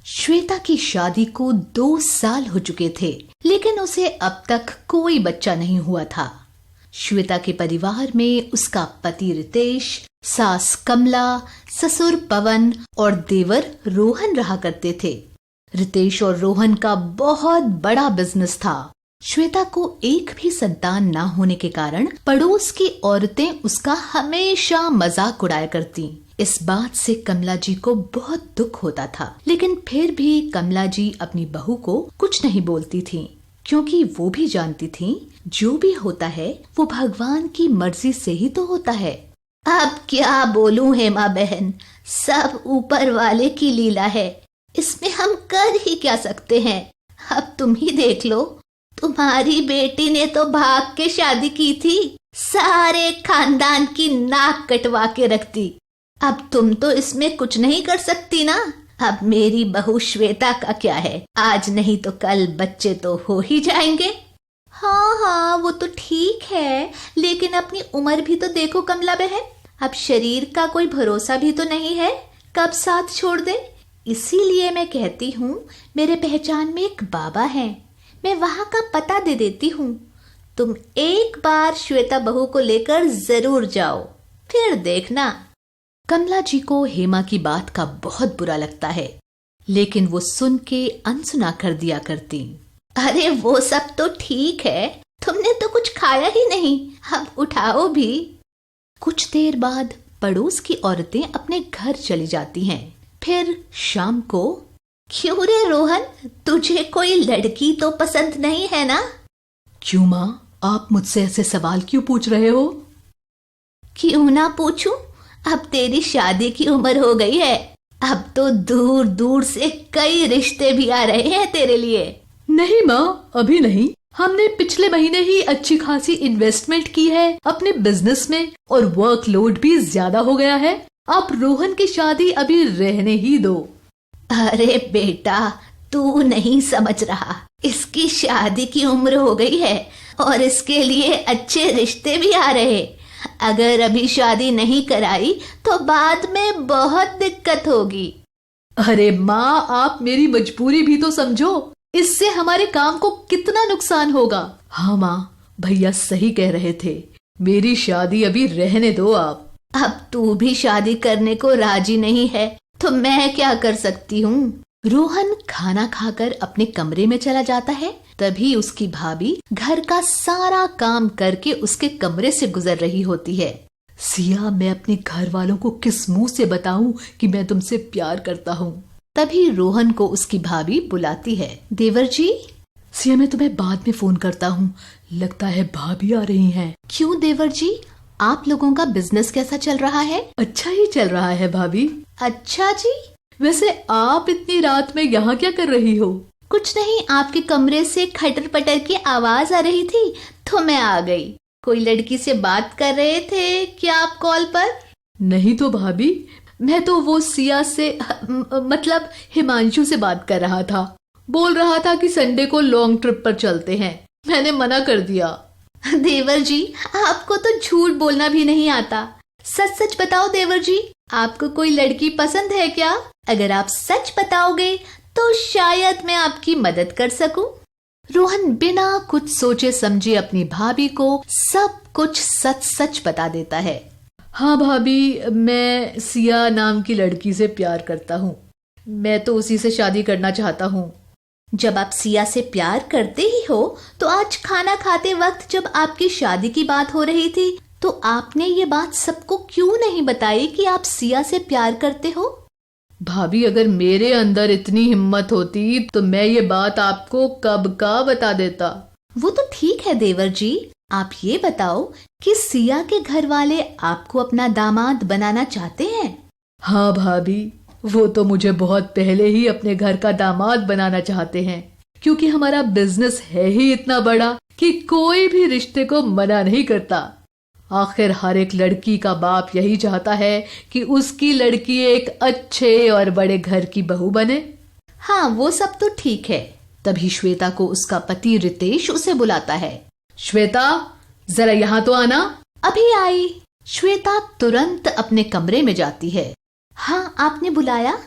श्वेता की शादी को 2 साल हो चुके थे, लेकिन उसे अब तक कोई बच्चा नहीं हुआ था। श्वेता के परिवार में उसका पति रितेश, सास कमला, ससुर पवन और देवर रोहन रहा करते थे। रितेश और रोहन का बहुत बड़ा बिजनेस था। श्वेता को एक भी संतान ना होने के कारण पड़ोस की औरतें उसका हमेशा मजाक उड़ाया करती। इस बात से कमला जी को बहुत दुख होता था, लेकिन फिर भी कमला जी अपनी बहू को कुछ नहीं बोलती थी, क्योंकि वो भी जानती थी जो भी होता है वो भगवान की मर्जी से ही तो होता है। अब क्या बोलूं हेमा बहन, सब ऊपर वाले की लीला है, इसमें हम कर ही क्या सकते हैं। अब तुम ही देख लो, तुम्हारी बेटी ने तो भाग के शादी की थी, सारे खानदान की नाक कटवा के रख दी। अब तुम तो इसमें कुछ नहीं कर सकती ना। अब मेरी बहू श्वेता का क्या है, आज नहीं तो कल बच्चे तो हो ही जाएंगे। हाँ, वो तो ठीक है, लेकिन अपनी उम्र भी तो देखो कमला बहन। अब शरीर का कोई भरोसा भी तो नहीं है, कब साथ छोड़ दे। इसीलिए मैं कहती हूँ, मेरे पहचान में एक बाबा है, मैं वहाँ का पता दे देती हूँ। तुम एक बार श्वेता बहू को लेकर जरूर जाओ, फिर देखना। कमला जी को हेमा की बात का बहुत बुरा लगता है, लेकिन वो सुन के अनसुना कर दिया करती। अरे वो सब तो ठीक है, तुमने तो कुछ खाया ही नहीं, अब उठाओ भी। कुछ देर बाद पड़ोस की औरतें अपने घर चली जाती हैं। फिर शाम को, क्यों रे रोहन, तुझे कोई लड़की तो पसंद नहीं है ना? क्यों माँ, आप मुझसे ऐसे सवाल क्यों पूछ रहे हो? क्यों ना पूछूं, अब तेरी शादी की उम्र हो गई है, अब तो दूर दूर से कई रिश्ते भी आ रहे हैं तेरे लिए। नहीं माँ, अभी नहीं, हमने पिछले महीने ही अच्छी खासी इन्वेस्टमेंट की है अपने बिजनेस में और वर्कलोड भी ज्यादा हो गया है। आप रोहन की शादी अभी रहने ही दो। अरे बेटा, तू नहीं समझ रहा, इसकी शादी की उम्र हो गई है और इसके लिए अच्छे रिश्ते भी आ रहे। अगर अभी शादी नहीं कराई तो बाद में बहुत दिक्कत होगी। अरे माँ, आप मेरी मजबूरी भी तो समझो, इससे हमारे काम को कितना नुकसान होगा। हाँ माँ, भैया सही कह रहे थे, मेरी शादी अभी रहने दो आप। अब तू भी शादी करने को राजी नहीं है तो मैं क्या कर सकती हूँ। रोहन खाना खाकर अपने कमरे में चला जाता है, तभी उसकी भाभी घर का सारा काम करके उसके कमरे से गुजर रही होती है। सिया, मैं अपने घर वालों को किस मुंह से बताऊं कि मैं तुमसे प्यार करता हूँ। तभी रोहन को उसकी भाभी बुलाती है। देवर जी। सिया, मैं तुम्हें बाद में फोन करता हूँ, लगता है भाभी आ रही हैं। क्यों देवर जी, आप लोगों का बिजनेस कैसा चल रहा है? अच्छा ही चल रहा है भाभी। अच्छा जी, वैसे आप इतनी रात में यहाँ क्या कर रही हो? कुछ नहीं, आपके कमरे से खटर पटर की आवाज आ रही थी तो मैं आ गई। कोई लड़की से बात कर रहे थे क्या आप कॉल पर? नहीं तो भाभी, मैं तो वो सिया से मतलब हिमांशु से बात कर रहा था। बोल रहा था कि संडे को लॉन्ग ट्रिप पर चलते हैं, मैंने मना कर दिया। देवर जी, आपको तो झूठ बोलना भी नहीं आता। सच सच बताओ देवर जी, आपको कोई लड़की पसंद है क्या? अगर आप सच बताओगे तो शायद मैं आपकी मदद कर सकूं। रोहन बिना कुछ सोचे समझे अपनी भाभी को सब कुछ सच सच बता देता है। हाँ भाभी, मैं सिया नाम की लड़की से प्यार करता हूँ, मैं तो उसी से शादी करना चाहता हूँ। जब आप सिया से प्यार करते ही हो तो आज खाना खाते वक्त जब आपकी शादी की बात हो रही थी तो आपने ये बात सबको क्यों नहीं बताई कि आप सिया से प्यार करते हो? भाभी, अगर मेरे अंदर इतनी हिम्मत होती तो मैं ये बात आपको कब का बता देता। वो तो ठीक है देवर जी, आप ये बताओ कि सिया के घर वाले आपको अपना दामाद बनाना चाहते हैं? हाँ भाभी, वो तो मुझे बहुत पहले ही अपने घर का दामाद बनाना चाहते हैं, क्योंकि हमारा बिजनेस है ही इतना बड़ा कि कोई भी रिश्ते को मना नहीं करता। आखिर हर एक लड़की का बाप यही चाहता है कि उसकी लड़की एक अच्छे और बड़े घर की बहू बने। हाँ, वो सब तो ठीक है। तभी श्वेता को उसका पति रितेश उसे बुलाता है। श्वेता, जरा यहाँ तो आना। अभी आई। श्वेता तुरंत अपने कमरे में जाती है। हाँ, आपने बुलाया?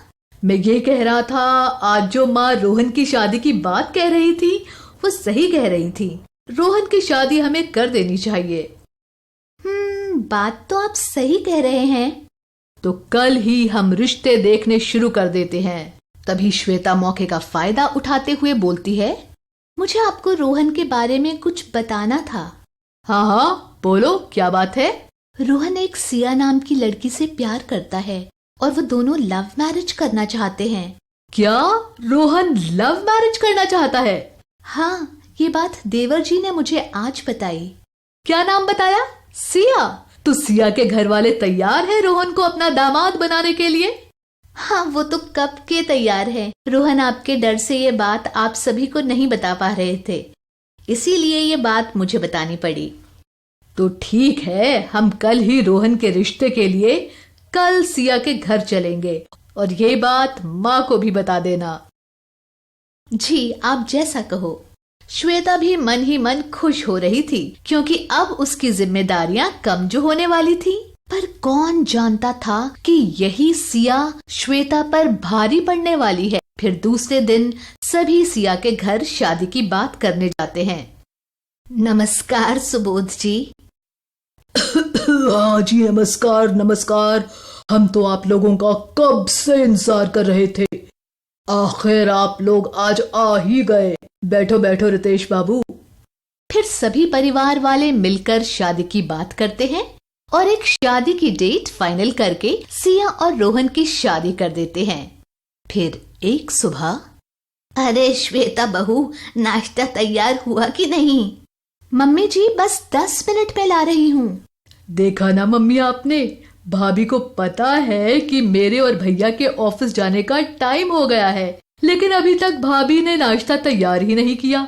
मैं ये कह रहा था, आज जो माँ रोहन की शादी की बात कह रही थी वो सही कह रही थी। रोहन की शादी हमें कर देनी चाहिए। बात तो आप सही कह रहे हैं। तो कल ही हम रिश्ते देखने शुरू कर देते हैं। तभी श्वेता मौके का फायदा उठाते हुए बोलती है, मुझे आपको रोहन के बारे में कुछ बताना था। हाँ हाँ बोलो, क्या बात है? रोहन एक सिया नाम की लड़की से प्यार करता है और वो दोनों लव मैरिज करना चाहते हैं। क्या रोहन लव मैरिज करना चाहता है? हाँ, ये बात देवर जी ने मुझे आज बताई। क्या नाम बताया? सिया। तो सिया के घर वाले तैयार हैं रोहन को अपना दामाद बनाने के लिए? हाँ, वो तो कब के तैयार है। रोहन आपके डर से ये बात आप सभी को नहीं बता पा रहे थे, इसीलिए ये बात मुझे बतानी पड़ी। तो ठीक है, हम कल ही रोहन के रिश्ते के लिए कल सिया के घर चलेंगे और ये बात माँ को भी बता देना। जी, आप जैसा कहो। श्वेता भी मन ही मन खुश हो रही थी क्योंकि अब उसकी जिम्मेदारियां कम जो होने वाली थी। पर कौन जानता था कि यही सिया श्वेता पर भारी पड़ने वाली है। फिर दूसरे दिन सभी सिया के घर शादी की बात करने जाते हैं। नमस्कार सुबोध जी। हाँ जी, नमस्कार नमस्कार। हम तो आप लोगों का कब से इंतजार कर रहे थे। आखिर आप लोग आज आ ही गए। बैठो बैठो रितेश बाबू। फिर सभी परिवार वाले मिलकर शादी की बात करते हैं और एक शादी की डेट फाइनल करके सिया और रोहन की शादी कर देते हैं। फिर एक सुबह, अरे श्वेता बहू, नाश्ता तैयार हुआ कि नहीं? मम्मी जी, बस 10 मिनट में ला रही हूँ। देखा ना मम्मी आपने, भाभी को पता है कि मेरे और भैया के ऑफिस जाने का टाइम हो गया है, लेकिन अभी तक भाभी ने नाश्ता तैयार ही नहीं किया।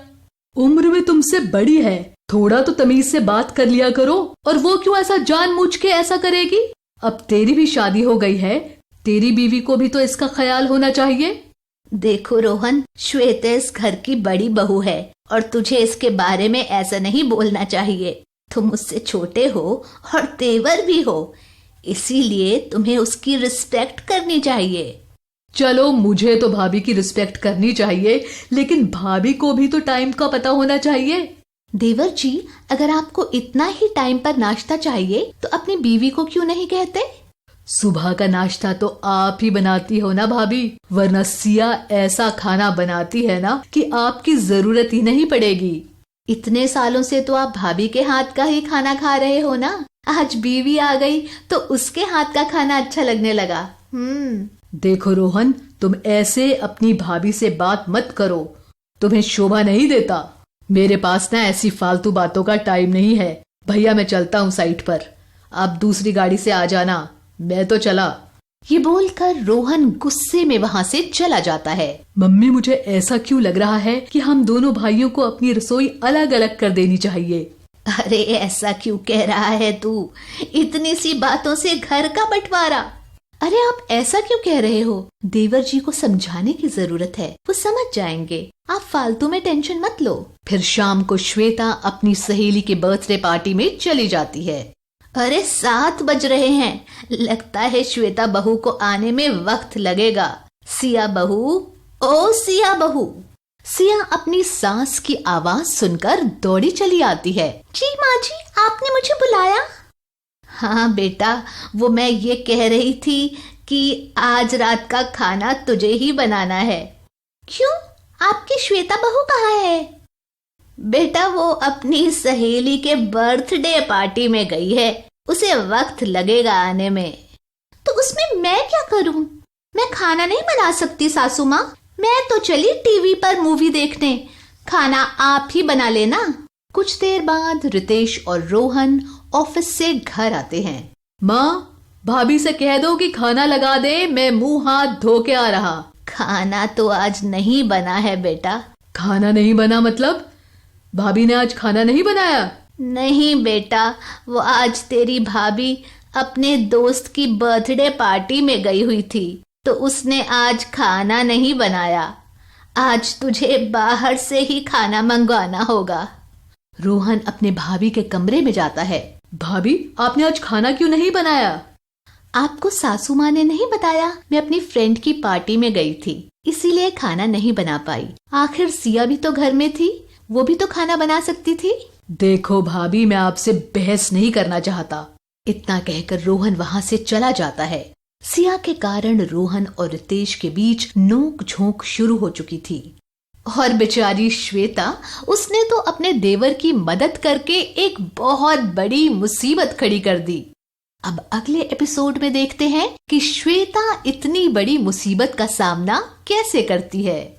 उम्र में तुमसे बड़ी है, थोड़ा तो तमीज से बात कर लिया करो। और वो क्यों ऐसा जानबूझ के ऐसा करेगी? अब तेरी भी शादी हो गई है, तेरी बीवी को भी तो इसका ख्याल होना चाहिए। देखो रोहन, श्वेता इस घर की बड़ी बहू है और तुझे इसके बारे में ऐसा नहीं बोलना चाहिए। तुम मुझसे छोटे हो और तेवर भी हो, इसीलिए तुम्हें उसकी रिस्पेक्ट करनी चाहिए। चलो, मुझे तो भाभी की रिस्पेक्ट करनी चाहिए, लेकिन भाभी को भी तो टाइम का पता होना चाहिए। देवर जी, अगर आपको इतना ही टाइम पर नाश्ता चाहिए तो अपनी बीवी को क्यों नहीं कहते? सुबह का नाश्ता तो आप ही बनाती हो ना भाभी, वरना सिया ऐसा खाना बनाती है ना कि आपकी जरूरत ही नहीं पड़ेगी। इतने सालों से तो आप भाभी के हाथ का ही खाना खा रहे हो ना, आज बीवी आ गई तो उसके हाथ का खाना अच्छा लगने लगा। देखो रोहन, तुम ऐसे अपनी भाभी से बात मत करो, तुम्हें शोभा नहीं देता। मेरे पास ना ऐसी फालतू बातों का टाइम नहीं है। भैया, मैं चलता हूँ साइट पर, आप दूसरी गाड़ी से आ जाना, मैं तो चला। ये बोलकर रोहन गुस्से में वहाँ से चला जाता है। मम्मी, मुझे ऐसा क्यों लग रहा है कि हम दोनों भाइयों को अपनी रसोई अलग अलग कर देनी चाहिए। अरे ऐसा क्यों कह रहा है तू? इतनी सी बातों से घर का बंटवारा। अरे आप ऐसा क्यों कह रहे हो? देवर जी को समझाने की जरूरत है, वो समझ जाएंगे। आप फालतू में टेंशन मत लो। फिर शाम को श्वेता अपनी सहेली के बर्थडे पार्टी में चली जाती है। अरे 7 बज रहे हैं, लगता है श्वेता बहू को आने में वक्त लगेगा। सिया बहू, ओ सिया बहू। सिया अपनी सास की आवाज सुनकर दौड़ी चली आती है। जी माँ जी, आपने मुझे बुलाया? हाँ बेटा, वो मैं ये कह रही थी कि आज रात का खाना तुझे ही बनाना है। क्यों, आपकी श्वेता बहू कहाँ है? बेटा, वो अपनी सहेली के बर्थडे पार्टी में गई है, उसे वक्त लगेगा आने में। तो उसमें मैं क्या करूं? मैं खाना नहीं बना सकती सासू माँ, मैं तो चली टीवी पर मूवी देखने, खाना आप ही बना लेना। कुछ देर बाद रितेश और रोहन ऑफिस से घर आते हैं। माँ, भाभी से कह दो कि खाना लगा दे, मैं मुंह हाथ धो के आ रहा। खाना तो आज नहीं बना है बेटा। खाना नहीं बना मतलब? भाभी ने आज खाना नहीं बनाया? नहीं बेटा, वो आज तेरी भाभी अपने दोस्त की बर्थडे पार्टी में गई हुई थी, तो उसने आज खाना नहीं बनाया। आज तुझे बाहर से ही खाना मंगवाना होगा। रोहन अपने भाभी के कमरे में जाता है। भाभी, आपने आज खाना क्यों नहीं बनाया? आपको सासू माँ ने नहीं बताया? मैं अपनी फ्रेंड की पार्टी में गई थी, इसीलिए खाना नहीं बना पाई। आखिर सिया भी तो घर में थी, वो भी तो खाना बना सकती थी। देखो भाभी, मैं आपसे बहस नहीं करना चाहता। इतना कहकर रोहन वहाँ से चला जाता है। सिया के कारण रोहन और रितेश के बीच नोक झोंक शुरू हो चुकी थी। और बेचारी श्वेता, उसने तो अपने देवर की मदद करके एक बहुत बड़ी मुसीबत खड़ी कर दी। अब अगले एपिसोड में देखते हैं कि श्वेता इतनी बड़ी मुसीबत का सामना कैसे करती है।